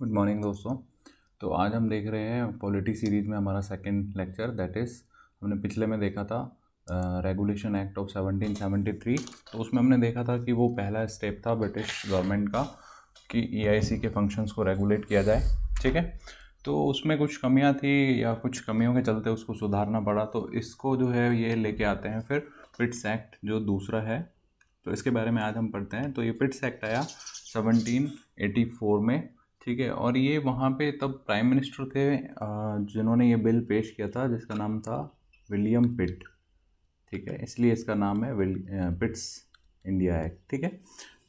Good morning दोस्तों। तो आज हम देख रहे हैं पॉलिटी सीरीज़ में हमारा सेकंड लेक्चर, दैट इज़ हमने पिछले में देखा था रेगुलेशन एक्ट ऑफ 1773। तो उसमें हमने देखा था कि वो पहला स्टेप था ब्रिटिश गवर्नमेंट का कि ईआईसी के फंक्शंस को रेगुलेट किया जाए। ठीक है, तो उसमें कुछ कमियां थी या कुछ कमियों के चलते उसको सुधारना पड़ा। तो इसको जो है ये लेके आते हैं फिर पिट्स एक्ट जो दूसरा है, तो इसके बारे में आज हम पढ़ते हैं। तो ये पिट्स एक्ट आया 1784 में। ठीक है, और ये वहाँ पे तब प्राइम मिनिस्टर थे जिन्होंने ये बिल पेश किया था, जिसका नाम था विलियम पिट। ठीक है, इसलिए इसका नाम है पिट्स इंडिया एक्ट। ठीक है,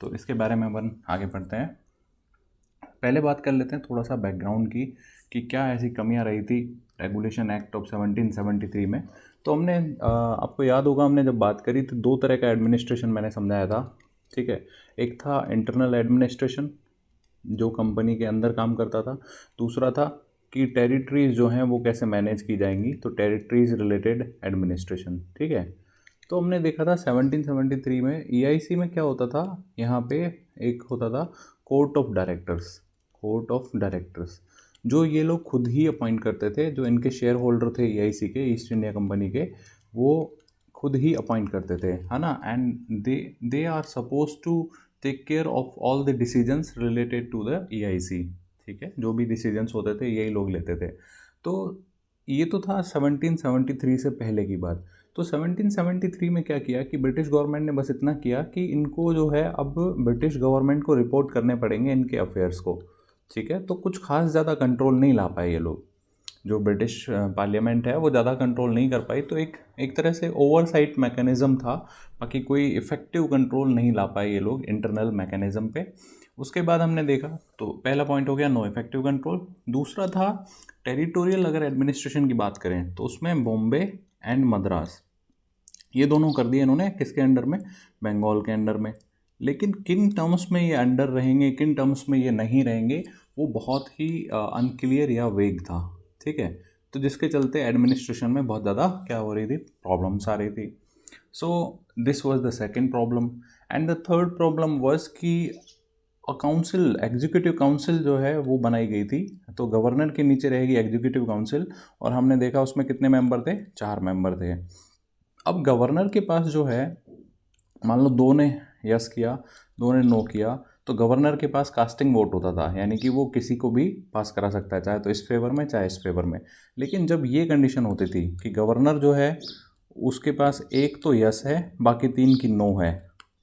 तो इसके बारे में अपन आगे पढ़ते हैं। पहले बात कर लेते हैं थोड़ा सा बैकग्राउंड की कि क्या ऐसी कमियां रही थी रेगुलेशन एक्ट ऑफ 1773 में। तो हमने आपको याद होगा हमने जब बात करी तो दो तरह का एडमिनिस्ट्रेशन मैंने समझाया था। ठीक है, एक था इंटरनल एडमिनिस्ट्रेशन जो कंपनी के अंदर काम करता था, दूसरा था कि टेरिटरीज जो हैं वो कैसे मैनेज की जाएंगी, तो टेरिटरीज रिलेटेड एडमिनिस्ट्रेशन। ठीक है, तो हमने देखा था 1773 में ईआईसी में क्या होता था, यहाँ पे एक होता था court of directors. Court of directors जो ये लोग खुद ही अपॉइंट करते थे, जो इनके शेयर होल्डर थे ईआईसी के, ईस्ट इंडिया कंपनी के, वो खुद ही अपॉइंट करते थे, है ना। And they are supposed to take care of all the decisions related to the EIC. ठीक है, जो भी डिसीजंस होते थे यही लोग लेते थे। तो ये तो था 1773 से पहले की बात। तो 1773 में क्या किया कि ब्रिटिश गवर्नमेंट ने बस इतना किया कि इनको जो है अब ब्रिटिश गवर्नमेंट को रिपोर्ट करने पड़ेंगे इनके अफेयर्स को। ठीक है, तो कुछ खास ज़्यादा कंट्रोल नहीं ला पाए ये लोग, जो ब्रिटिश पार्लियामेंट है वो ज़्यादा कंट्रोल नहीं कर पाई। तो एक तरह से ओवरसाइट मैकेनिज़्म था, बाकी कोई इफ़ेक्टिव कंट्रोल नहीं ला पाए ये लोग इंटरनल मैकेनिज़्म पे। उसके बाद हमने देखा, तो पहला पॉइंट हो गया नो इफेक्टिव कंट्रोल। दूसरा था टेरिटोरियल अगर एडमिनिस्ट्रेशन की बात करें तो उसमें बॉम्बे एंड मद्रास ये दोनों कर दिए इन्होंने, किसके अंडर में, बंगाल के अंडर में। लेकिन किन टर्म्स में ये अंडर रहेंगे, किन टर्म्स में ये नहीं रहेंगे, वो बहुत ही अनक्लियर या वेग था। ठीक है, तो जिसके चलते एडमिनिस्ट्रेशन में बहुत ज़्यादा क्या हो रही थी, प्रॉब्लम्स आ रही थी। So this was the second problem. And the third problem was कि काउंसिल, एग्जीक्यूटिव काउंसिल जो है वो बनाई गई थी। तो गवर्नर के नीचे रहेगी एग्जीक्यूटिव काउंसिल, और हमने देखा उसमें कितने मेंबर थे, 4 मेंबर थे। अब गवर्नर के पास जो है, मान लो दो ने यस किया, दो ने नो किया, तो गवर्नर के पास कास्टिंग वोट होता था, यानी कि वो किसी को भी पास करा सकता है, चाहे तो इस फेवर में चाहे इस फेवर में। लेकिन जब ये कंडीशन होती थी कि गवर्नर जो है उसके पास एक तो यस है, बाकी 3 की नो है।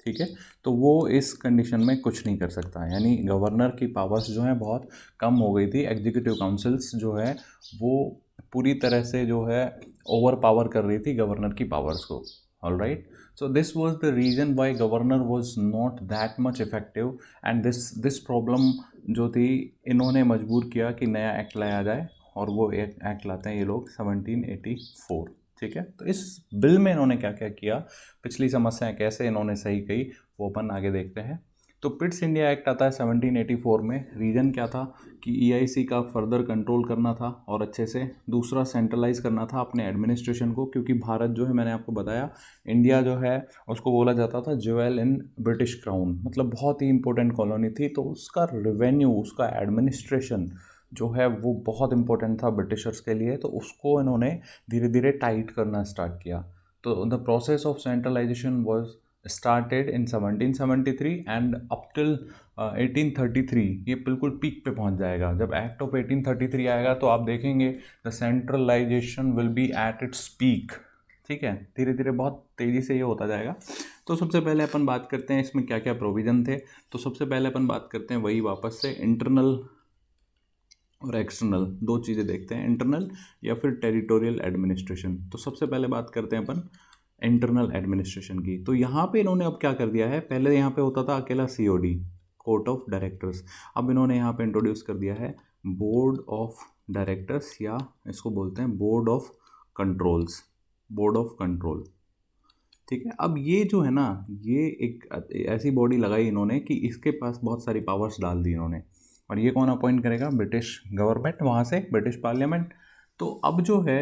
ठीक है, तो वो इस कंडीशन में कुछ नहीं कर सकता, यानी गवर्नर की पावर्स जो है बहुत कम हो गई थी। एग्जीक्यूटिव काउंसिल्स जो है वो पूरी तरह से जो है ओवर पावर कर रही थी गवर्नर की पावर्स को। All right, so this was the reason why governor was not that much effective, and this problem जो थी इन्होंने मजबूर किया कि नया एक्ट लाया जाए, और वो एक एक्ट लाते हैं ये लोग 1784। ठीक है, तो इस बिल में इन्होंने क्या क्या किया, पिछली समस्याएं कैसे इन्होंने सही कही, वो अपन आगे देखते हैं। तो पिट्स इंडिया एक्ट आता है 1784 में। रीज़न क्या था कि ईआईसी का फर्दर कंट्रोल करना था और अच्छे से, दूसरा सेंट्रलाइज करना था अपने एडमिनिस्ट्रेशन को, क्योंकि भारत जो है, मैंने आपको बताया, इंडिया जो है उसको बोला जाता था ज्वेल इन ब्रिटिश क्राउन, मतलब बहुत ही इंपॉर्टेंट कॉलोनी थी। तो उसका रेवेन्यू, उसका एडमिनिस्ट्रेशन जो है वो बहुत इंपॉर्टेंट था ब्रिटिशर्स के लिए। तो उसको इन्होंने धीरे धीरे टाइट करना स्टार्ट किया। तो the process of centralisation was started in 1773 and up till 1833 ये बिल्कुल पीक पे पहुंच जाएगा। जब एक्ट ऑफ 1833 आएगा तो आप देखेंगे the centralisation will be at its peak. ठीक है, धीरे धीरे बहुत तेज़ी से ये होता जाएगा। तो सबसे पहले अपन बात करते हैं इसमें क्या क्या प्रोविज़न थे। तो सबसे पहले अपन बात करते हैं वही वापस से इंटरनल और एक्सटर्नल, दो चीज़ें देखते हैं, इंटरनल या फिर टेरिटोरियल एडमिनिस्ट्रेशन। तो सबसे पहले बात करते हैं अपन इंटरनल एडमिनिस्ट्रेशन की। तो यहाँ पे इन्होंने अब क्या कर दिया है, पहले यहाँ पे होता था अकेला सीओडी, कोर्ट ऑफ डायरेक्टर्स। अब इन्होंने यहाँ पे इंट्रोड्यूस कर दिया है बोर्ड ऑफ डायरेक्टर्स, या इसको बोलते हैं board of controls, board of control. ठीक है, अब ये जो है ना, ये एक ऐसी बॉडी लगाई इन्होंने कि इसके पास बहुत सारी पावर्स डाल दी इन्होंने। और ये कौन अपॉइंट करेगा, ब्रिटिश गवर्नमेंट, वहाँ से ब्रिटिश पार्लियामेंट। तो अब जो है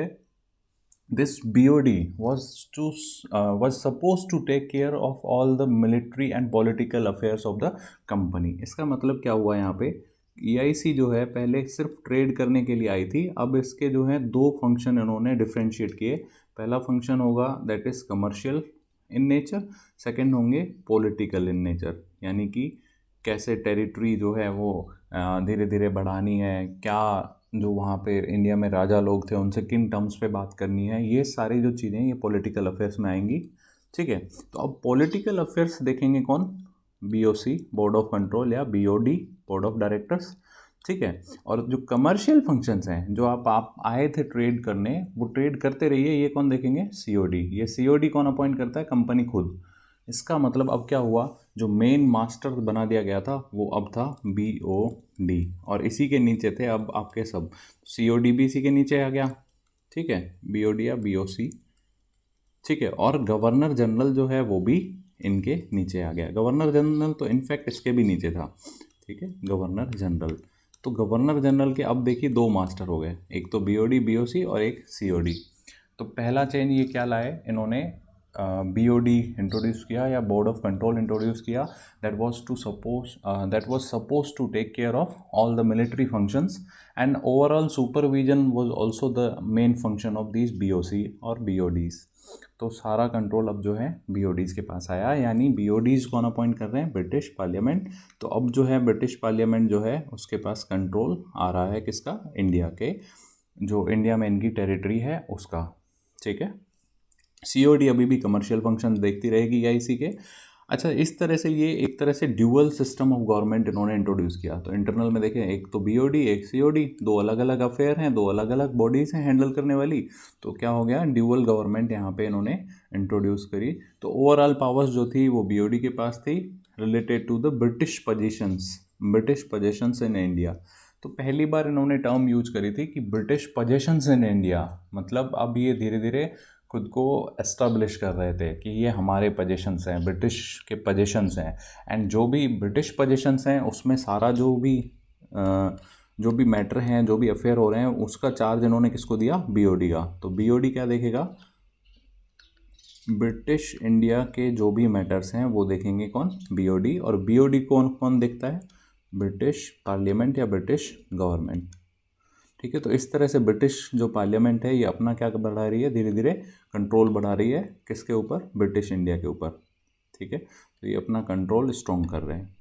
this BOD was supposed to take care of all the military and political affairs of the company। इसका मतलब क्या हुआ यहाँ पे EIC जो है पहले सिर्फ ट्रेड करने के लिए आई थी, अब इसके जो है दो फंक्शन इन्होंने डिफ्रेंशिएट किए। पहला फंक्शन होगा that is commercial in nature, second होंगे पॉलिटिकल इन नेचर, यानी कि कैसे टेरिटरी जो है वो धीरे धीरे बढ़ानी है, क्या जो वहाँ पे इंडिया में राजा लोग थे उनसे किन टर्म्स पे बात करनी है, ये सारी जो चीज़ें ये पॉलिटिकल अफेयर्स में आएंगी। ठीक है, तो अब पॉलिटिकल अफेयर्स देखेंगे कौन, BOC बोर्ड ऑफ कंट्रोल या BOD बोर्ड ऑफ डायरेक्टर्स। ठीक है, और जो कमर्शियल फंक्शंस हैं जो आप आए थे ट्रेड करने, वो ट्रेड करते रहिए, ये कौन देखेंगे, COD। ये COD कौन अपॉइंट करता है, कंपनी खुद। इसका मतलब अब क्या हुआ, जो मेन मास्टर बना दिया गया था वो अब था BOD, और इसी के नीचे थे अब आपके सब, COD भी इसी के नीचे आ गया। ठीक है, BOD या BOC। ठीक है, और गवर्नर जनरल जो है वो भी इनके नीचे आ गया। गवर्नर जनरल तो इनफैक्ट इसके भी नीचे था। ठीक है, गवर्नर जनरल। तो गवर्नर जनरल के अब देखिए दो मास्टर हो गए, एक तो BOD BOC और एक COD। तो पहला चेंज ये क्या लाए इन्होंने, BOD इंट्रोड्यूस किया या बोर्ड ऑफ कंट्रोल इंट्रोड्यूस किया, that was supposed to take care of all the military functions and overall supervision was also the main function of these BOC और BODs। तो सारा कंट्रोल अब जो है BODs के पास आया, यानी BODs कौन अपॉइंट कर रहे हैं, ब्रिटिश पार्लियामेंट। तो अब जो है ब्रिटिश पार्लियामेंट जो है उसके पास कंट्रोल आ रहा है किसका, इंडिया के, जो इंडिया में इनकी टेरिटरी है उसका। ठीक है, COD अभी भी कमर्शियल फंक्शन देखती रहेगी EIC के। अच्छा, इस तरह से ये एक तरह से ड्यूअल सिस्टम ऑफ गवर्नमेंट इन्होंने इंट्रोड्यूस किया। तो इंटरनल में देखें, एक तो BOD एक COD, दो अलग अलग अफेयर हैं, दो अलग अलग बॉडीज़ हैं हैंडल करने वाली। तो क्या हो गया, ड्यूअल गवर्नमेंट यहाँ पे इन्होंने इंट्रोड्यूस करी। तो ओवरऑल पावर्स जो थी वो BOD के पास थी related to the British possessions in India. तो पहली बार इन्होंने टर्म यूज करी थी कि ब्रिटिश पोजेशंस इन इंडिया, मतलब अब ये धीरे धीरे खुद को एस्टेब्लिश कर रहे थे कि ये हमारे पोजेशंस हैं, ब्रिटिश के पोजेशंस हैं। एंड जो भी ब्रिटिश पोजेशंस हैं उसमें सारा जो भी मैटर हैं, जो भी अफेयर हो रहे हैं, उसका चार्ज इन्होंने किसको दिया, BOD का। तो BOD क्या देखेगा, ब्रिटिश इंडिया के जो भी मैटर्स हैं वो देखेंगे कौन, BOD। और BOD कौन कौन देखता है, ब्रिटिश पार्लियामेंट या ब्रिटिश गवर्नमेंट। ठीक है, तो इस तरह से ब्रिटिश जो पार्लियामेंट है ये अपना क्या बढ़ा रही है, धीरे धीरे कंट्रोल बढ़ा रही है किसके ऊपर, ब्रिटिश इंडिया के ऊपर। ठीक है, तो ये अपना कंट्रोल स्ट्रॉन्ग कर रहे हैं।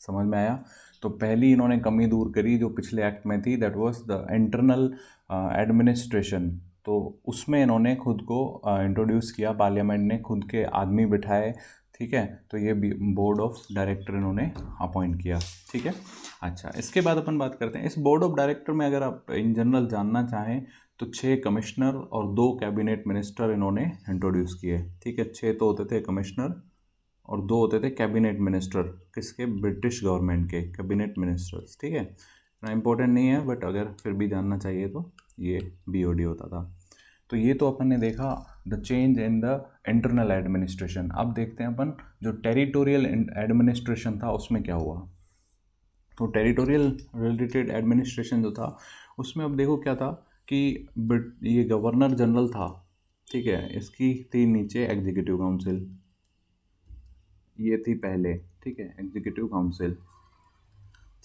समझ में आया। तो पहली इन्होंने कमी दूर करी जो पिछले एक्ट में थी, that was the internal administration. तो उसमें इन्होंने खुद को इंट्रोड्यूस किया, पार्लियामेंट ने खुद के आदमी बिठाए। ठीक है, तो ये बोर्ड ऑफ डायरेक्टर इन्होंने अपॉइंट किया। ठीक है, अच्छा, इसके बाद अपन बात करते हैं इस बोर्ड ऑफ डायरेक्टर में। अगर आप इन जनरल जानना चाहें तो 6 कमिश्नर और 2 कैबिनेट मिनिस्टर इन्होंने इंट्रोड्यूस किए। ठीक है, 6 तो होते थे कमिश्नर और 2 होते थे कैबिनेट मिनिस्टर, किसके, ब्रिटिश गवर्नमेंट के कैबिनेट मिनिस्टर्स। ठीक है, इतना इंपॉर्टेंट नहीं है बट अगर फिर भी जानना चाहिए तो ये BOD होता था। तो ये तो अपन ने देखा the change in the internal administration. अब देखते हैं अपन जो टेरिटोरियल एडमिनिस्ट्रेशन था उसमें क्या हुआ। तो टेरिटोरियल रिलेटेड एडमिनिस्ट्रेशन जो था उसमें अब देखो क्या था कि ये गवर्नर जनरल था। ठीक है, इसकी थी नीचे एग्जीक्यूटिव काउंसिल, ये थी पहले। ठीक है, एग्जीक्यूटिव काउंसिल।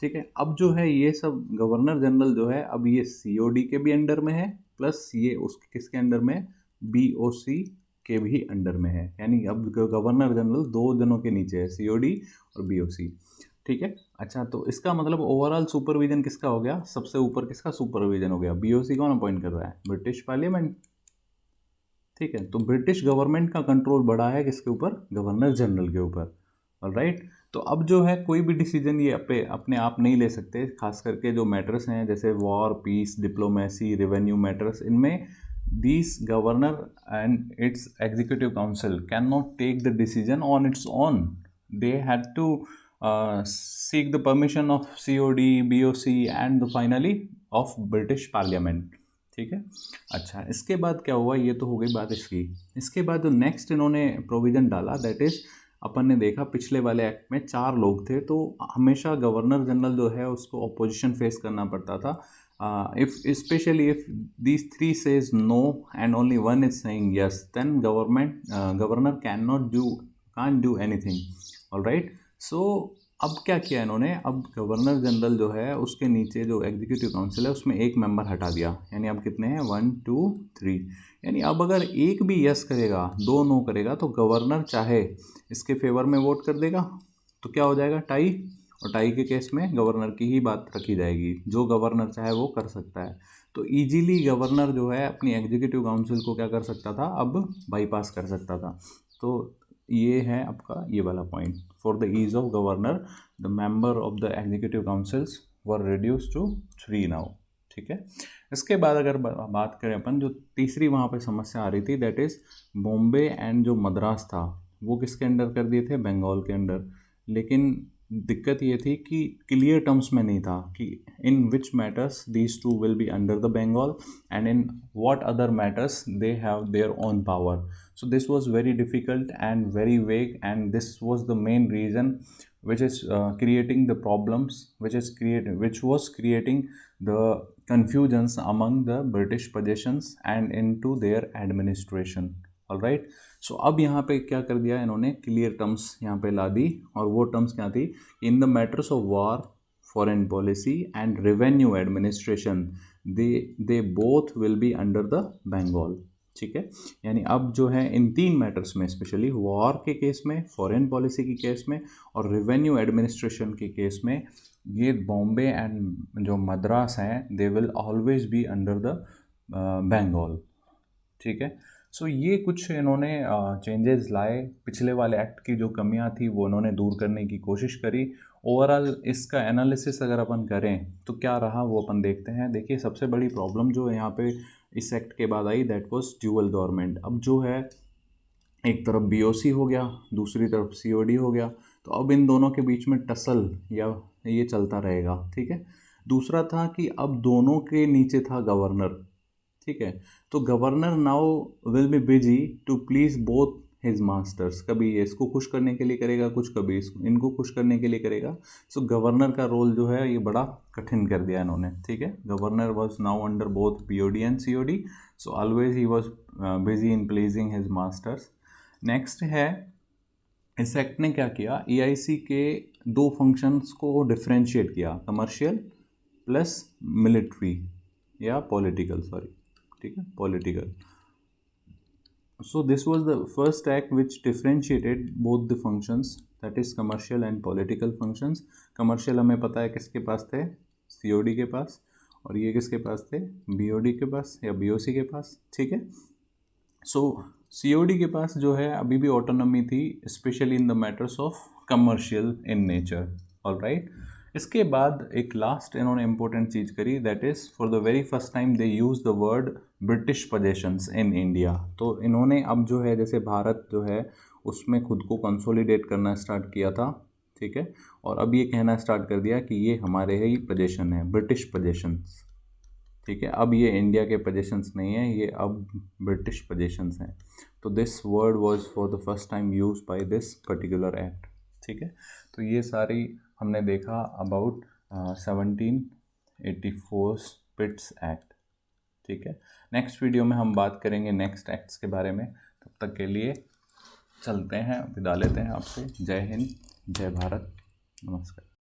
ठीक है, अब जो है ये सब गवर्नर जनरल जो है अब ये COD के भी अंडर में है, प्लस ये उसके किसके अंडर में, BOC के भी अंडर में है। यानी अब गवर्नर जनरल 2 जनों के नीचे है, COD और BOC। ठीक है, अच्छा, तो इसका मतलब ओवरऑल सुपरविजन किसका हो गया, सबसे ऊपर किसका सुपरविजन हो गया, BOC कौन अपॉइंट कर रहा है, ब्रिटिश पार्लियामेंट। ठीक है, तो ब्रिटिश गवर्नमेंट का कंट्रोल बढ़ा है किसके ऊपर, गवर्नर जनरल के ऊपर। ऑलराइट, तो अब जो है कोई भी डिसीजन ये अपने आप नहीं ले सकते, खास करके जो मैटर्स हैं जैसे war, peace, diplomacy, revenue matters, इनमें this governor and its executive council can not take the decision on its own. They had to seek the permission of COD, BOC and finally of British parliament. ठीक है, अच्छा, इसके बाद क्या हुआ, ये तो हो गई बात इसकी। इसके बाद जो नेक्स्ट इन्होंने प्रोविज़न डाला दैट इज़, अपन ने देखा पिछले वाले एक्ट में 4 लोग थे, तो हमेशा गवर्नर जनरल जो है उसको अपोजिशन फेस करना पड़ता था। If specially if these 3 says no and only 1 is saying yes, then governor can do anything. Alright, so अब क्या किया इन्होंने, अब गवर्नर जनरल जो है उसके नीचे जो एग्जीक्यूटिव काउंसिल है उसमें एक मेंबर हटा दिया, यानी अब कितने हैं, 1 2 3। यानी अब अगर एक भी यस करेगा, दो नो करेगा, तो गवर्नर चाहे इसके फेवर में वोट कर देगा, तो क्या हो जाएगा, टाई। और टाई के केस में गवर्नर की ही बात रखी जाएगी, जो गवर्नर चाहे वो कर सकता है। तो इजीली गवर्नर जो है अपनी एग्जीक्यूटिव काउंसिल को क्या कर सकता था, अब बाईपास कर सकता था। तो ये है आपका ये वाला point, for the ease of governor the member of the executive councils were reduce to 3 now. ठीक है। इसके बाद अगर बात करें अपन, जो तीसरी वहाँ पे समस्या आ रही थी, दैट इज़ बॉम्बे एंड जो मद्रास था वो किसके अंडर कर दिए थे, बंगाल के अंडर। लेकिन दिक्कत ये थी कि क्लियर टर्म्स में नहीं था कि in which matters these two will be under the Bengal and in what other matters they have their own power. So this was very difficult and very vague, and this was the main reason which is creating the problems, which was creating the confusions among the British possessions and into their administration. All right. So अब यहाँ पे क्या कर दिया इन्होंने, clear terms यहाँ पे ला दी, और वो टर्म्स क्या थी, in the matters of war, foreign policy and revenue administration, they both will be under the Bengal. ठीक है। यानी अब जो है इन तीन मैटर्स में, स्पेशली वॉर के केस में, फॉरेन पॉलिसी के केस में और रेवेन्यू एडमिनिस्ट्रेशन के केस में, ये बॉम्बे एंड जो मद्रास हैं they will always be under the Bengal. ठीक है। सो ये कुछ इन्होंने चेंजेस लाए, पिछले वाले एक्ट की जो कमियां थी वो इन्होंने दूर करने की कोशिश करी। ओवरऑल इसका एनालिसिस अगर अपन करें तो क्या रहा वो अपन देखते हैं। देखिए, सबसे बड़ी प्रॉब्लम जो यहाँ पे इस एक्ट के बाद आई, दैट वाज ड्यूअल गवर्नमेंट। अब जो है एक तरफ बीओसी हो गया, दूसरी तरफ सीओडी हो गया, तो अब इन दोनों के बीच में टसल या ये चलता रहेगा। ठीक है। दूसरा था कि अब दोनों के नीचे था गवर्नर। ठीक है। तो governor now will be busy to please both his masters, कभी ये इसको खुश करने के लिए करेगा कुछ, कभी इसको इनको खुश करने के लिए करेगा। सो गवर्नर का रोल जो है ये बड़ा कठिन कर दिया इन्होंने। ठीक है। Governor was now under both BOD and COD, so always he was busy in pleasing his masters. Next है, इस एक्ट ने क्या किया, ईआईसी के दो फंक्शंस को डिफ्रेंशिएट किया, कमर्शियल प्लस मिलिट्री या पॉलिटिकल, सॉरी, ठीक है, political. So this was the first act which differentiated both the functions, that is commercial and political functions. Commercial हमें पता है किसके पास थे, सीओडी के पास, और ये किसके पास थे, बीओडी के पास या बीओसी के पास। ठीक है। सो सीओडी के पास जो है अभी भी ऑटोनॉमी थी, specially in the matters of commercial in nature. All right. इसके बाद एक लास्ट इन्होंने इंपॉर्टेंट चीज़ करी, that is for the very first time they use the word British possessions in India. तो इन्होंने अब जो है, जैसे भारत जो है उसमें खुद को कंसोलिडेट करना स्टार्ट किया था। ठीक है। और अब ये कहना स्टार्ट कर दिया कि ये हमारे ही पोजेशन है, ब्रिटिश पोजेशंस। ठीक है। अब ये इंडिया के पोजेशंस नहीं है, ये अब ब्रिटिश पोजेशंस हैं। तो this word was for the first time use by this particular act. ठीक है। तो ये सारी हमने देखा अबाउट 1784 पिट्स एक्ट। ठीक है। नेक्स्ट वीडियो में हम बात करेंगे नेक्स्ट एक्ट्स के बारे में। तब तक के लिए चलते हैं, विदा लेते हैं आपसे। जय हिंद, जय भारत, नमस्कार।